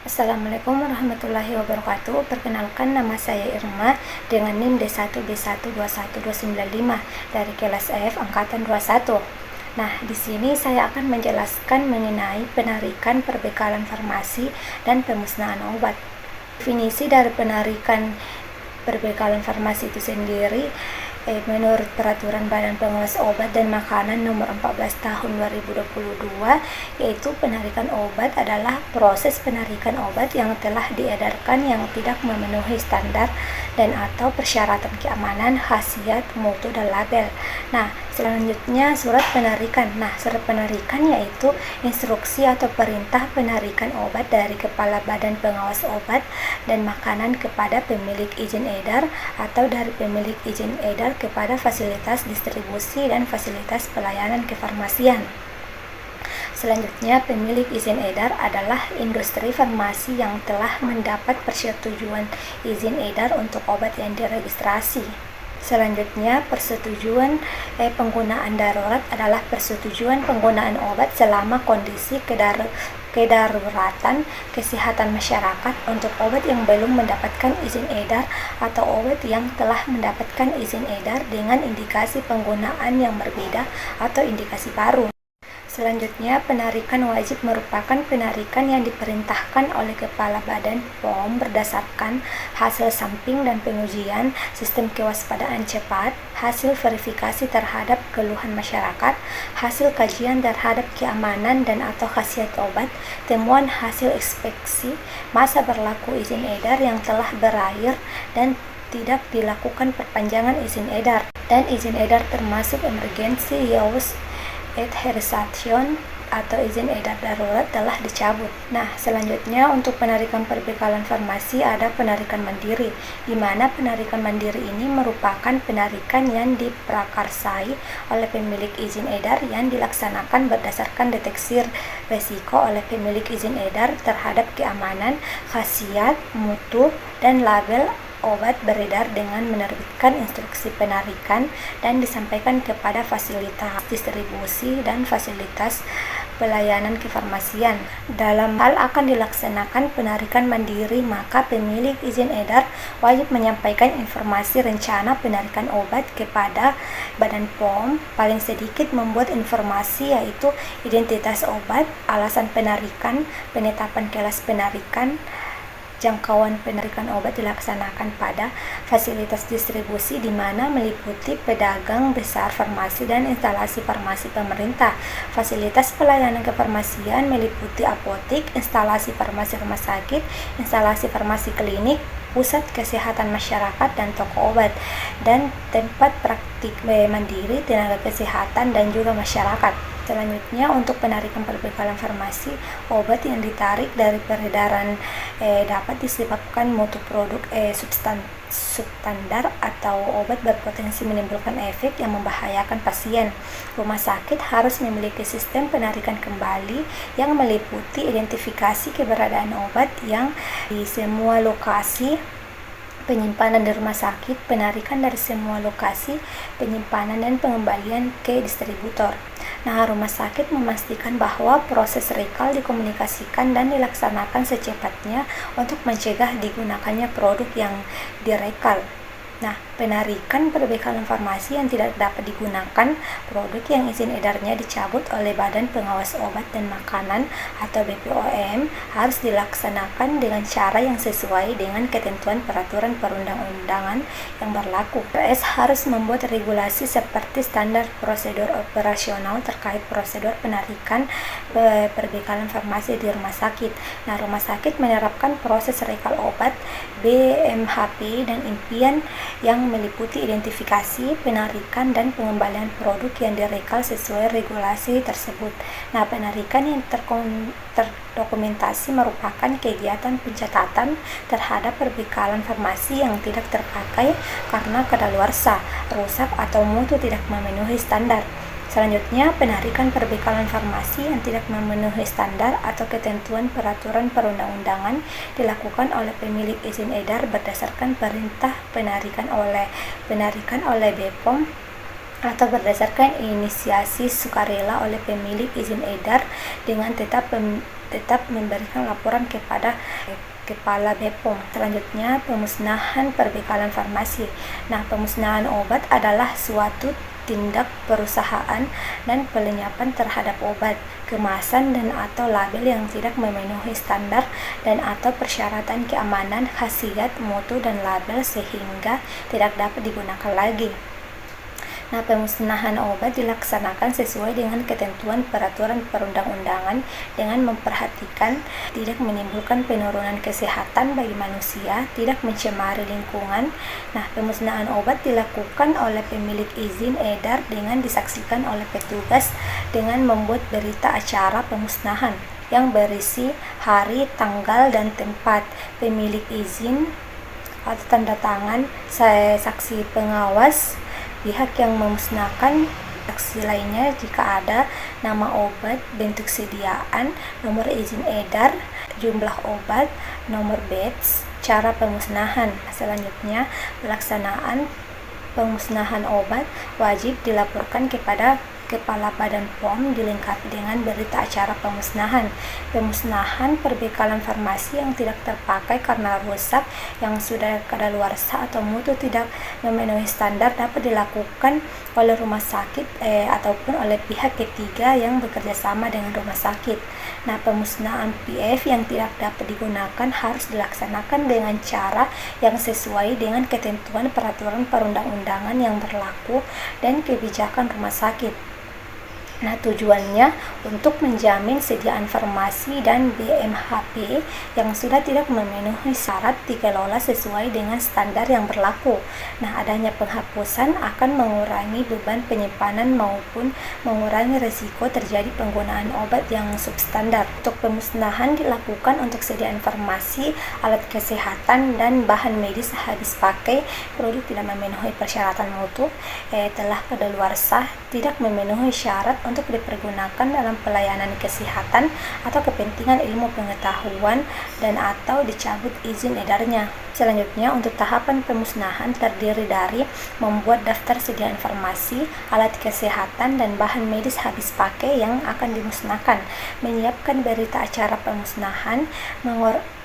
Assalamualaikum warahmatullahi wabarakatuh. Perkenalkan, nama saya Irma dengan NIM D1B1212295 dari kelas F angkatan 21. Nah, di sini saya akan menjelaskan mengenai penarikan perbekalan farmasi dan pemusnahan obat. Definisi dari penarikan perbekalan farmasi itu sendiri menurut Peraturan Badan Pengawas Obat dan Makanan Nomor 14 Tahun 2022, yaitu penarikan obat adalah proses penarikan obat yang telah diedarkan yang tidak memenuhi standar dan atau persyaratan keamanan, khasiat, mutu, dan label. Nah, selanjutnya surat penarikan. Nah, surat penarikan yaitu instruksi atau perintah penarikan obat dari Kepala Badan Pengawas Obat dan Makanan kepada pemilik izin edar atau dari pemilik izin edar kepada fasilitas distribusi dan fasilitas pelayanan kefarmasian. Selanjutnya, pemilik izin edar adalah industri farmasi yang telah mendapat persetujuan izin edar untuk obat yang diregistrasi. Selanjutnya, persetujuan penggunaan darurat adalah persetujuan penggunaan obat selama kondisi kedaruratan kesehatan masyarakat untuk obat yang belum mendapatkan izin edar atau obat yang telah mendapatkan izin edar dengan indikasi penggunaan yang berbeda atau indikasi baru. Selanjutnya, penarikan wajib merupakan penarikan yang diperintahkan oleh Kepala Badan POM berdasarkan hasil samping dan pengujian sistem kewaspadaan cepat, hasil verifikasi terhadap keluhan masyarakat, hasil kajian terhadap keamanan dan atau khasiat obat, temuan hasil inspeksi, masa berlaku izin edar yang telah berakhir dan tidak dilakukan perpanjangan izin edar, dan izin edar termasuk emergency use authorization atau izin edar darurat telah dicabut. Nah, selanjutnya untuk penarikan perbekalan farmasi ada penarikan mandiri, di mana penarikan mandiri ini merupakan penarikan yang diprakarsai oleh pemilik izin edar yang dilaksanakan berdasarkan deteksi resiko oleh pemilik izin edar terhadap keamanan, khasiat, mutu, dan label obat beredar dengan menerbitkan instruksi penarikan dan disampaikan kepada fasilitas distribusi dan fasilitas pelayanan kefarmasian. Dalam hal akan dilaksanakan penarikan mandiri, maka pemilik izin edar wajib menyampaikan informasi rencana penarikan obat kepada Badan POM, paling sedikit membuat informasi yaitu identitas obat, alasan penarikan, penetapan kelas penarikan, jangkauan penarikan obat dilaksanakan pada fasilitas distribusi di mana meliputi pedagang besar farmasi dan instalasi farmasi pemerintah. Fasilitas pelayanan kefarmasian meliputi apotik, instalasi farmasi rumah sakit, instalasi farmasi klinik, pusat kesehatan masyarakat dan toko obat, dan tempat praktik mandiri, tenaga kesehatan, dan juga masyarakat. Selanjutnya, untuk penarikan perbekalan farmasi, obat yang ditarik dari peredaran dapat disebabkan mutu produk substandar atau obat berpotensi menimbulkan efek yang membahayakan pasien. Rumah sakit harus memiliki sistem penarikan kembali yang meliputi identifikasi keberadaan obat yang di semua lokasi penyimpanan di rumah sakit, penarikan dari semua lokasi penyimpanan dan pengembalian ke distributor. Nah, rumah sakit memastikan bahwa proses recall dikomunikasikan dan dilaksanakan secepatnya untuk mencegah digunakannya produk yang direkal. Nah, penarikan perbekalan farmasi yang tidak dapat digunakan, produk yang izin edarnya dicabut oleh Badan Pengawas Obat dan Makanan atau BPOM harus dilaksanakan dengan cara yang sesuai dengan ketentuan peraturan perundang-undangan yang berlaku. PS harus membuat regulasi seperti standar prosedur operasional terkait prosedur penarikan perbekalan farmasi di rumah sakit. Nah, rumah sakit menerapkan proses recall obat BMHP dan impian yang meliputi identifikasi, penarikan, dan pengembalian produk yang direkal sesuai regulasi tersebut. Nah, penarikan yang terdokumentasi merupakan kegiatan pencatatan terhadap perbekalan farmasi yang tidak terpakai karena kadaluarsa, rusak, atau mutu tidak memenuhi standar. Selanjutnya, penarikan perbekalan farmasi yang tidak memenuhi standar atau ketentuan peraturan perundang-undangan dilakukan oleh pemilik izin edar berdasarkan perintah penarikan oleh BPOM atau berdasarkan inisiasi sukarela oleh pemilik izin edar dengan tetap memberikan laporan kepada Kepala BPOM. Selanjutnya, pemusnahan perbekalan farmasi. Nah, pemusnahan obat adalah suatu tindak perusahaan dan pelenyapan terhadap obat, kemasan dan atau label yang tidak memenuhi standar dan atau persyaratan keamanan, khasiat, mutu dan label sehingga tidak dapat digunakan lagi. Nah, pemusnahan obat dilaksanakan sesuai dengan ketentuan peraturan perundang-undangan dengan memperhatikan tidak menimbulkan penurunan kesehatan bagi manusia, tidak mencemari lingkungan. Nah, pemusnahan obat dilakukan oleh pemilik izin edar dengan disaksikan oleh petugas dengan membuat berita acara pemusnahan yang berisi hari, tanggal, dan tempat pemilik izin atau tanda tangan saksi pengawas pihak yang memusnahkan, saksi lainnya jika ada, nama obat, bentuk sediaan, nomor izin edar, jumlah obat, nomor batch, cara pemusnahan. Selanjutnya, pelaksanaan pemusnahan obat wajib dilaporkan kepada Kepala Badan POM dilengkapi dengan berita acara pemusnahan. Pemusnahan perbekalan farmasi yang tidak terpakai karena rusak, yang sudah kadaluarsa atau mutu tidak memenuhi standar dapat dilakukan oleh rumah sakit ataupun oleh pihak ketiga yang bekerja sama dengan rumah sakit. Nah, pemusnahan PF yang tidak dapat digunakan harus dilaksanakan dengan cara yang sesuai dengan ketentuan peraturan perundang-undangan yang berlaku dan kebijakan rumah sakit. Nah, tujuannya untuk menjamin sediaan farmasi dan BMHP yang sudah tidak memenuhi syarat dikelola sesuai dengan standar yang berlaku. Nah, adanya penghapusan akan mengurangi beban penyimpanan maupun mengurangi risiko terjadi penggunaan obat yang substandar. Untuk pemusnahan dilakukan untuk sediaan farmasi, alat kesehatan, dan bahan medis habis pakai, produk tidak memenuhi persyaratan mutu, telah kadaluarsa, tidak memenuhi syarat untuk dipergunakan dalam pelayanan kesehatan atau kepentingan ilmu pengetahuan dan atau dicabut izin edarnya. Selanjutnya, untuk tahapan pemusnahan terdiri dari membuat daftar sediaan farmasi, alat kesehatan, dan bahan medis habis pakai yang akan dimusnahkan, menyiapkan berita acara pemusnahan,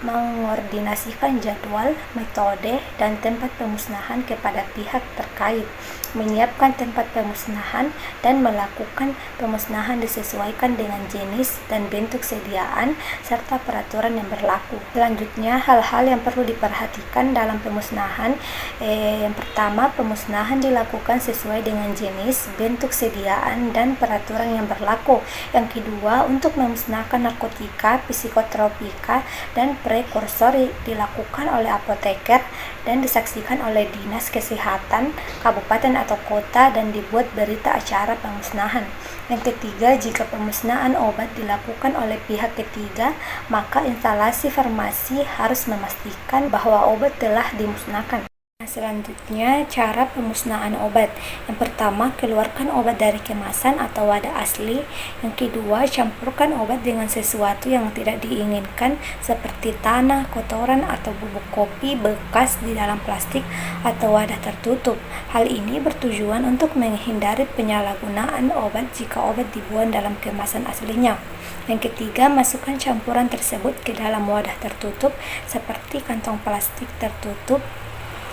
mengordinasikan jadwal, metode, dan tempat pemusnahan kepada pihak terkait, menyiapkan tempat pemusnahan, dan melakukan pemusnahan disesuaikan dengan jenis dan bentuk sediaan serta peraturan yang berlaku. Selanjutnya, hal-hal yang perlu diperhatikan dalam pemusnahan. Yang pertama, pemusnahan dilakukan sesuai dengan jenis, bentuk sediaan, dan peraturan yang berlaku. Yang kedua, untuk memusnahkan narkotika, psikotropika, dan prekursor dilakukan oleh apoteker dan disaksikan oleh Dinas Kesehatan Kabupaten atau Kota dan dibuat berita acara pemusnahan. Yang ketiga, jika pemusnahan obat dilakukan oleh pihak ketiga, maka instalasi farmasi harus memastikan bahwa obat telah dimusnahkan. Selanjutnya, cara pemusnahan obat. Yang pertama, keluarkan obat dari kemasan atau wadah asli. Yang kedua, campurkan obat dengan sesuatu yang tidak diinginkan seperti tanah, kotoran, atau bubuk kopi bekas di dalam plastik atau wadah tertutup. Hal ini bertujuan untuk menghindari penyalahgunaan obat jika obat dibuang dalam kemasan aslinya. Yang ketiga, masukkan campuran tersebut ke dalam wadah tertutup seperti kantong plastik tertutup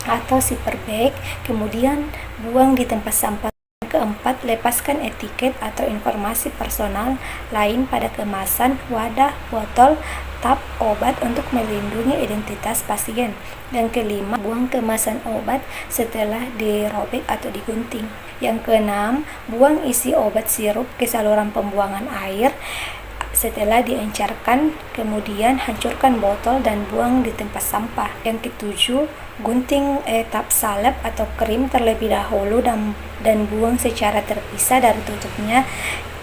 atau zipper bag, kemudian buang di tempat sampah. Keempat, lepaskan etiket atau informasi personal lain pada kemasan, wadah, botol, tap obat untuk melindungi identitas pasien. Dan kelima, buang kemasan obat setelah dirobek atau digunting. Yang keenam, buang isi obat sirup ke saluran pembuangan air setelah diencerkan, kemudian hancurkan botol dan buang di tempat sampah. Yang ketujuh, gunting tap salep atau krim terlebih dahulu dan buang secara terpisah dari tutupnya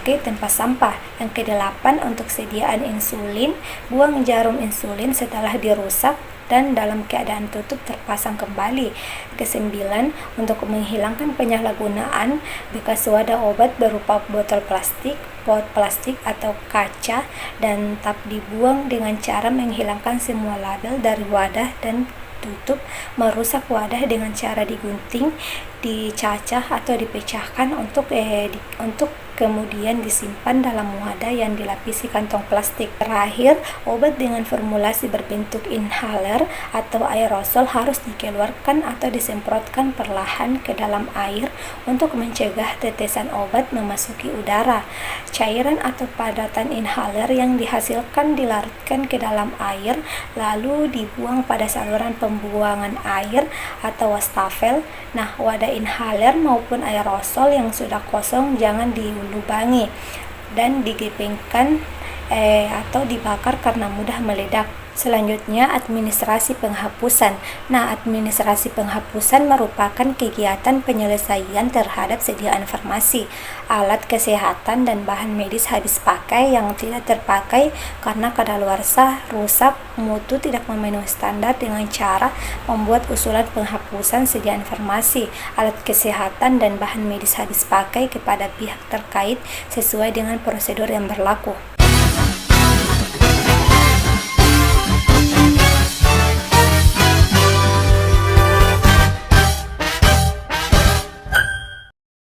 ke tempat sampah. Yang kedelapan, untuk sediaan insulin, buang jarum insulin setelah dirusak dan dalam keadaan tutup terpasang kembali. Kesembilan, untuk menghilangkan penyalahgunaan bekas wadah obat berupa botol plastik, pot plastik atau kaca dan tap dibuang dengan cara menghilangkan semua label dari wadah dan tutup, merusak wadah dengan cara digunting, dicacah atau dipecahkan untuk kemudian disimpan dalam wadah yang dilapisi kantong plastik. Terakhir, obat dengan formulasi berbentuk inhaler atau aerosol harus dikeluarkan atau disemprotkan perlahan ke dalam air untuk mencegah tetesan obat memasuki udara. Cairan atau padatan inhaler yang dihasilkan dilarutkan ke dalam air lalu dibuang pada saluran pembuangan air atau wastafel. Nah, wadah inhaler maupun aerosol yang sudah kosong jangan dilubangi dan digepengkan atau dibakar karena mudah meledak. Selanjutnya, administrasi penghapusan. Nah, administrasi penghapusan merupakan kegiatan penyelesaian terhadap sediaan farmasi, alat kesehatan, dan bahan medis habis pakai yang tidak terpakai karena kadaluarsa, rusak, mutu tidak memenuhi standar dengan cara membuat usulan penghapusan sediaan farmasi, alat kesehatan, dan bahan medis habis pakai kepada pihak terkait sesuai dengan prosedur yang berlaku.